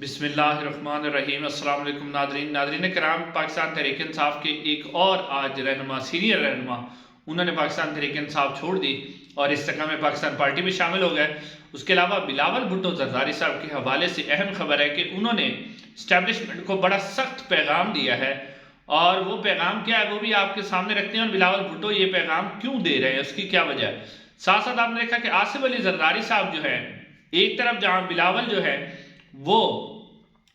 بسم اللہ الرحمن الرحیم۔ السلام علیکم ناظرین کرام، پاکستان تحریک انصاف کے ایک اور آج رہنما، سینئر رہنما، انہوں نے پاکستان تحریک انصاف چھوڑ دی اور استقامت میں پاکستان پارٹی میں شامل ہو گئے۔ اس کے علاوہ بلاول بھٹو زرداری صاحب کے حوالے سے اہم خبر ہے کہ انہوں نے اسٹیبلشمنٹ کو بڑا سخت پیغام دیا ہے، اور وہ پیغام کیا ہے وہ بھی آپ کے سامنے رکھتے ہیں، اور بلاول بھٹو یہ پیغام کیوں دے رہے ہیں، اس کی کیا وجہ ہے۔ ساتھ ساتھ آپ نے دیکھا کہ آصف علی زرداری صاحب جو ہے، ایک طرف جہاں بلاول جو ہے وہ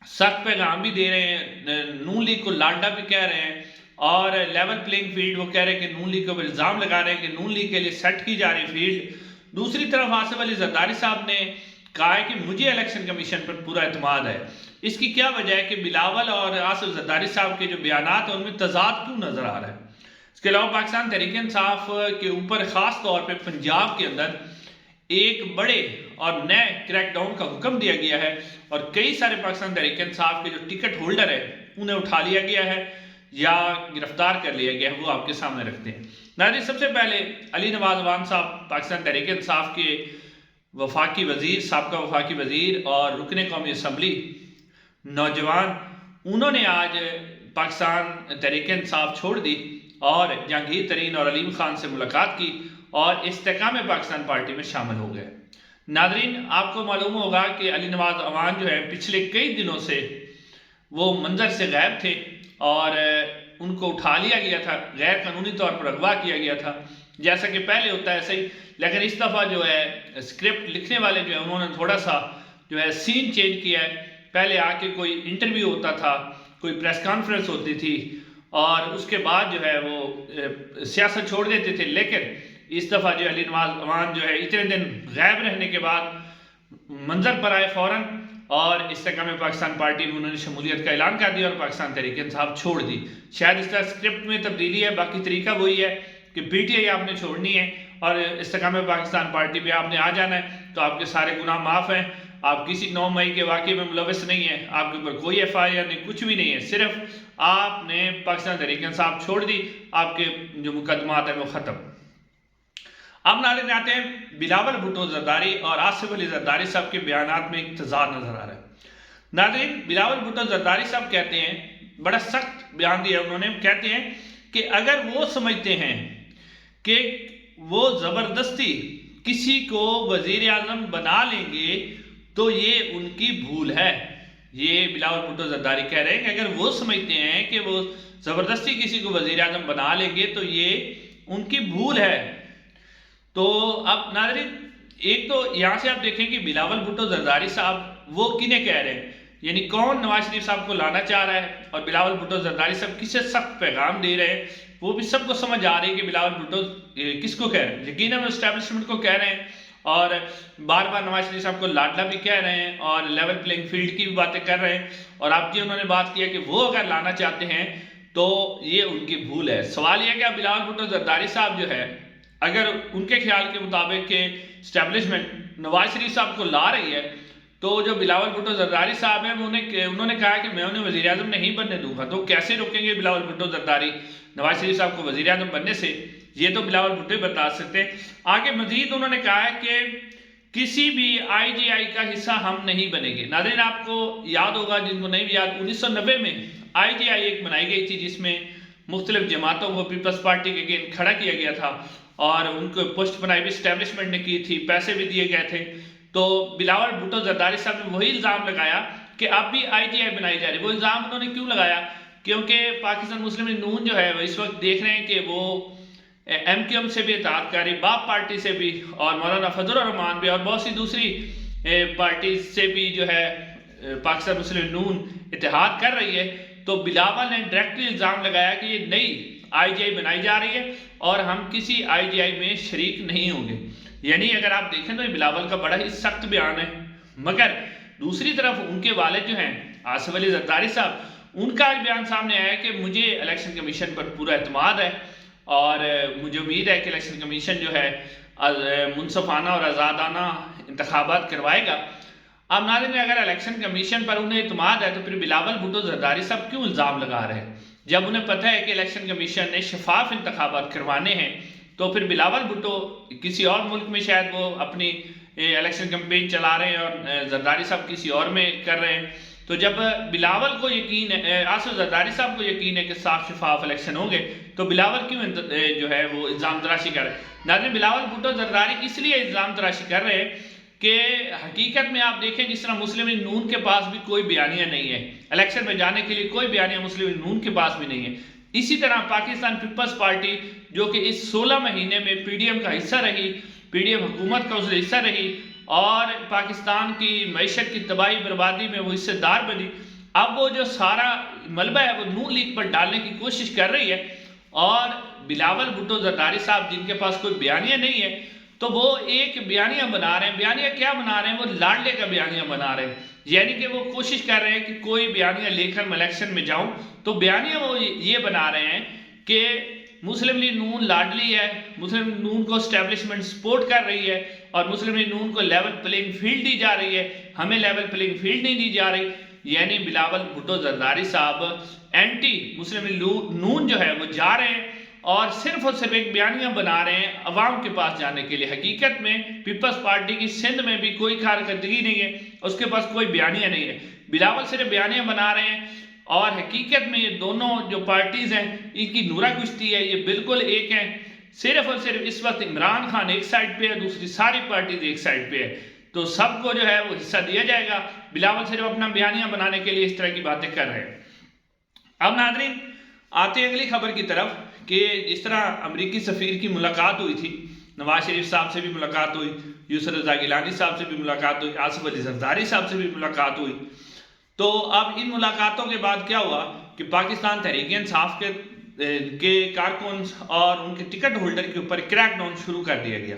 سخت پیغام بھی دے رہے ہیں، نون لیگ کو لاڈلا بھی کہہ رہے ہیں، اور لیول پلینگ فیلڈ وہ کہہ رہے ہیں کہ نون لیگ کو الزام لگا رہے ہیں کہ نون لیگ کے لیے سیٹ کی جا رہی فیلڈ۔ دوسری طرف آصف علی زرداری صاحب نے کہا ہے کہ مجھے الیکشن کمیشن پر پورا اعتماد ہے۔ اس کی کیا وجہ ہے کہ بلاول اور آصف زرداری صاحب کے جو بیانات ہیں ان میں تضاد کیوں نظر آ رہا ہے۔ اس کے علاوہ پاکستان تحریک انصاف کے اوپر خاص طور پہ پنجاب کے اندر ایک بڑے اور نئے کریک ڈاؤن کا حکم دیا گیا ہے، اور کئی سارے پاکستان تحریک انصاف کے جو ٹکٹ ہولڈر ہیں انہیں اٹھا لیا گیا ہے یا گرفتار کر لیا گیا ہے، وہ آپ کے سامنے رکھتے ہیں۔ ناظرین، سب سے پہلے علی نواز اعوان صاحب پاکستان تحریک انصاف کے وفاقی وزیر، سابقہ وفاقی وزیر اور رکن قومی اسمبلی نوجوان، انہوں نے آج پاکستان تحریک انصاف چھوڑ دی اور جہانگیر ترین اور علیم خان سے ملاقات کی اور استحکام پاکستان پارٹی میں شامل ہو گئے۔ ناظرین، آپ کو معلوم ہوگا کہ علی نواز اعوان جو ہے پچھلے کئی دنوں سے وہ منظر سے غائب تھے اور ان کو اٹھا لیا گیا تھا، غیر قانونی طور پر اغوا کیا گیا تھا، جیسا کہ پہلے ہوتا ہے ایسے ہی، لیکن اس دفعہ جو ہے اسکرپٹ لکھنے والے جو ہیں انہوں نے تھوڑا سا جو ہے سین چینج کیا ہے۔ پہلے آ کے کوئی انٹرویو ہوتا تھا، کوئی پریس کانفرنس ہوتی تھی، اور اس کے بعد جو ہے وہ سیاست چھوڑ دیتے تھے، لیکن اس دفعہ جو علی نواز اعوان جو ہے اتنے دن غائب رہنے کے بعد منظر پر آئے فوراً، اور استحکام پاکستان پارٹی میں انہوں نے شمولیت کا اعلان کر دیا اور پاکستان تحریک انصاف چھوڑ دی۔ شاید اس طرح اسکرپٹ میں تبدیلی ہے، باقی طریقہ وہی ہے کہ پی ٹی آئی آپ نے چھوڑنی ہے اور استحکام پاکستان پارٹی پہ آپ نے آ جانا ہے، تو آپ کے سارے گناہ معاف ہیں، آپ کسی 9 مئی کے واقعے میں ملوث نہیں ہیں، آپ کے اوپر کوئی ایف آئی آر نہیں، کچھ بھی نہیں ہے، صرف آپ نے پاکستان تحریک انصاف چھوڑ دی، آپ کے جو مقدمات ہیں وہ ختم۔ اب ناظرین آتے ہیں بلاول بھٹو زرداری اور آصف علی زرداری صاحب کے بیانات میں ایک تضاد نظر آ رہا ہے۔ ناظرین، بلاول بھٹو زرداری صاحب کہتے ہیں، بڑا سخت بیان دیا انہوں نے، کہتے ہیں کہ اگر وہ سمجھتے ہیں کہ وہ زبردستی کسی کو وزیر اعظم بنا لیں گے تو یہ ان کی بھول ہے۔ یہ بلاول بھٹو زرداری کہہ رہے ہیں کہ اگر وہ سمجھتے ہیں کہ وہ زبردستی کسی کو وزیر اعظم بنا لیں گے تو یہ ان کی بھول ہے۔ تو اب ناظرین، ایک تو یہاں سے آپ دیکھیں کہ بلاول بھٹو زرداری صاحب وہ کنہیں کہہ رہے ہیں، یعنی کون نواز شریف صاحب کو لانا چاہ رہا ہے، اور بلاول بھٹو زرداری صاحب کسے سخت پیغام دے رہے ہیں، وہ بھی سب کو سمجھ آ رہی ہے کہ بلاول بھٹو کس کو کہہ رہے ہیں۔ یقیناً وہ اسٹیبلشمنٹ کو کہہ رہے ہیں، اور بار بار نواز شریف صاحب کو لاڈلا بھی کہہ رہے ہیں، اور لیول پلینگ فیلڈ کی بھی باتیں کر رہے ہیں، اور آپ کی انہوں نے بات کیا کہ وہ اگر لانا چاہتے ہیں تو یہ ان کی بھول ہے۔ سوال یہ ہے کہ بلاول بھٹو زرداری صاحب جو ہے، اگر ان کے خیال کے مطابق کہ اسٹیبلشمنٹ نواز شریف صاحب کو لا رہی ہے، تو جو بلاول بھٹو زرداری صاحب ہیں انہوں نے کہا کہ میں انہیں وزیر اعظم نہیں بننے دوں گا، تو کیسے روکیں گے بلاول بھٹو زرداری نواز شریف صاحب کو وزیر اعظم بننے سے؟ یہ تو بلاول بھٹو ہی بتا سکتے ہیں۔ آگے مزید انہوں نے کہا ہے کہ کسی بھی آئی جی آئی کا حصہ ہم نہیں بنیں گے۔ ناظرین، آپ کو یاد ہوگا، جن کو نہیں بھی یاد، 1990 میں آئی جی آئی ایک بنائی گئی تھی جس میں مختلف جماعتوں کو پیپلز پارٹی کے اگینسٹ کھڑا کیا گیا تھا، اور ان کو پوسٹ بنائی بھی اسٹیبلشمنٹ نے کی تھی، پیسے بھی دیے گئے تھے۔ تو بلاول بھٹو زرداری صاحب نے وہی الزام لگایا کہ اب بھی آئی جی آئی بنائی جا رہی ہے۔ وہ الزام انہوں نے کیوں لگایا؟ کیونکہ پاکستان مسلم لیگ نون جو ہے وہ اس وقت دیکھ رہے ہیں کہ وہ ایم کیو ایم سے بھی اتحاد کر رہی، باپ پارٹی سے بھی، اور مولانا فضل الرحمان بھی، اور بہت سی دوسری پارٹی سے بھی جو ہے پاکستان مسلم لیگ نون اتحاد کر رہی ہے۔ تو بلاول نے ڈائریکٹلی الزام لگایا کہ یہ نئی آئی جی آئی بنائی جا رہی ہے اور ہم کسی آئی جی آئی میں شریک نہیں ہوں گے۔ یعنی اگر آپ دیکھیں تو یہ بلاول کا بڑا ہی سخت بیان ہے، مگر دوسری طرف ان کے والد جو ہیں آصف علی زرداری صاحب، ان کا ایک بیان سامنے آیا ہے کہ مجھے الیکشن کمیشن پر پورا اعتماد ہے، اور مجھے امید ہے کہ الیکشن کمیشن جو ہے منصفانہ اور آزادانہ انتخابات کروائے گا۔ اب ناظرین، اگر الیکشن کمیشن پر انہیں اعتماد ہے تو پھر بلاول بھٹو زرداری صاحب کیوں الزام لگا رہے ہیں؟ جب انہیں پتہ ہے کہ الیکشن کمیشن نے شفاف انتخابات کروانے ہیں، تو پھر بلاول بھٹو کسی اور ملک میں شاید وہ اپنی الیکشن کمپین چلا رہے ہیں اور زرداری صاحب کسی اور میں کر رہے ہیں، تو جب بلاول کو یقین ہے، آصف زرداری صاحب کو یقین ہے کہ صاف شفاف الیکشن ہوں گے، تو بلاول کیوں جو ہے وہ الزام تراشی کر رہے ہیں؟ ناظرین، بلاول بھٹو زرداری اس لیے الزام تراشی کر رہے ہیں کہ حقیقت میں آپ دیکھیں جس طرح مسلم لیگ نون کے پاس بھی کوئی بیانیہ نہیں ہے، الیکشن میں جانے کے لیے کوئی بیانیہ مسلم لیگ نون کے پاس بھی نہیں ہے، اسی طرح پاکستان پیپلز پارٹی جو کہ اس 16 مہینے میں پی ڈی ایم کا حصہ رہی، پی ڈی ایم حکومت کا اس حصہ رہی اور پاکستان کی معیشت کی تباہی بربادی میں وہ حصہ دار بنی، اب وہ جو سارا ملبہ ہے وہ نون لیگ پر ڈالنے کی کوشش کر رہی ہے، اور بلاول بھٹو زرداری صاحب جن کے پاس کوئی بیانیہ نہیں ہے تو وہ ایک بیانیہ بنا رہے ہیں۔ بیانیہ کیا بنا رہے ہیں؟ وہ لاڈلے کا بیانیہ بنا رہے ہیں، یعنی کہ وہ کوشش کر رہے ہیں کہ کوئی بیانیہ لے کر میں الیکشن میں جاؤں، تو بیانیہ وہ یہ بنا رہے ہیں کہ مسلم لیگ نون لاڈلی ہے، مسلم لیگ نون کو اسٹیبلشمنٹ سپورٹ کر رہی ہے اور مسلم لیگ نون کو لیول پلینگ فیلڈ دی جا رہی ہے، ہمیں لیول پلینگ فیلڈ نہیں دی جا رہی، یعنی بلاول بھٹو زرداری صاحب اینٹی مسلم لیگ نون جو ہے وہ جا رہے ہیں اور صرف ایک بیانیہ بنا رہے ہیں عوام کے پاس جانے کے لیے۔ حقیقت میں پیپلز پارٹی کی سندھ میں بھی کوئی کارکردگی نہیں ہے، اس کے پاس کوئی بیانیہ نہیں ہے، بلاول صرف بیانیہ بنا رہے ہیں، اور حقیقت میں یہ دونوں جو پارٹیز ہیں ان کی نورہ کشتی ہے، یہ بالکل ایک ہیں، صرف اور صرف اس وقت عمران خان ایک سائٹ پہ ہے، دوسری ساری پارٹیز ایک سائٹ پہ ہے، تو سب کو جو ہے وہ حصہ دیا جائے گا، بلاول صرف اپنا بیانیہ بنانے کے لیے اس طرح کی باتیں کر رہے ہیں۔ اب ناظرین آتے ہیں اگلی خبر کی طرف کہ جس طرح امریکی سفیر کی ملاقات ہوئی تھی، نواز شریف صاحب سے بھی ملاقات ہوئی، یوسف رضا گیلانی صاحب سے بھی ملاقات ہوئی، آصف علی زرداری صاحب سے بھی ملاقات ہوئی، تو اب ان ملاقاتوں کے بعد کیا ہوا کہ پاکستان تحریک انصاف کے کارکن اور ان کے ٹکٹ ہولڈر کے اوپر کریک ڈاؤن شروع کر دیا گیا۔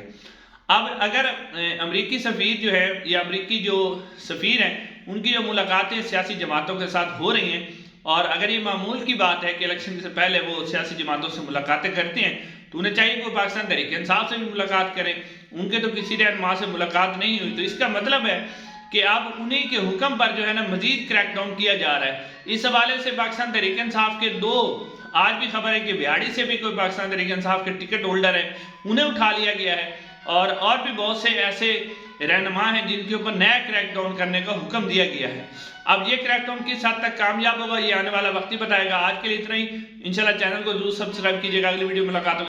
اب اگر امریکی سفیر جو ہے یا امریکی جو سفیر ہیں ان کی جو ملاقاتیں سیاسی جماعتوں کے ساتھ ہو رہی ہیں، اور اگر یہ معمول کی بات ہے کہ الیکشن سے پہلے وہ سیاسی جماعتوں سے ملاقاتیں کرتے ہیں، تو انہیں چاہیے کہ وہ پاکستان تحریک انصاف سے بھی ملاقات کریں، ان کے تو کسی رہنما سے ملاقات نہیں ہوئی، تو اس کا مطلب ہے کہ اب انہی کے حکم پر جو ہے نا مزید کریک ڈاؤن کیا جا رہا ہے۔ اس حوالے سے پاکستان تحریک انصاف کے دو آج بھی خبر ہے کہ بہاڑی سے بھی کوئی پاکستان تحریک انصاف کے ٹکٹ ہولڈر ہیں، انہیں اٹھا لیا گیا ہے، اور بھی بہت سے ایسے رہنما ہیں جن کے اوپر نیا کریک ڈاؤن کرنے کا حکم دیا گیا ہے۔ اب یہ کریک ڈاؤن کس حد تک کامیاب ہوگا یہ آنے والا وقت ہی بتائے گا۔ آج کے لیے اتنا ہی، انشاءاللہ چینل کو ضرور سبسکرائب کیجیے گا، اگلی ویڈیو ملاقات ہوگی۔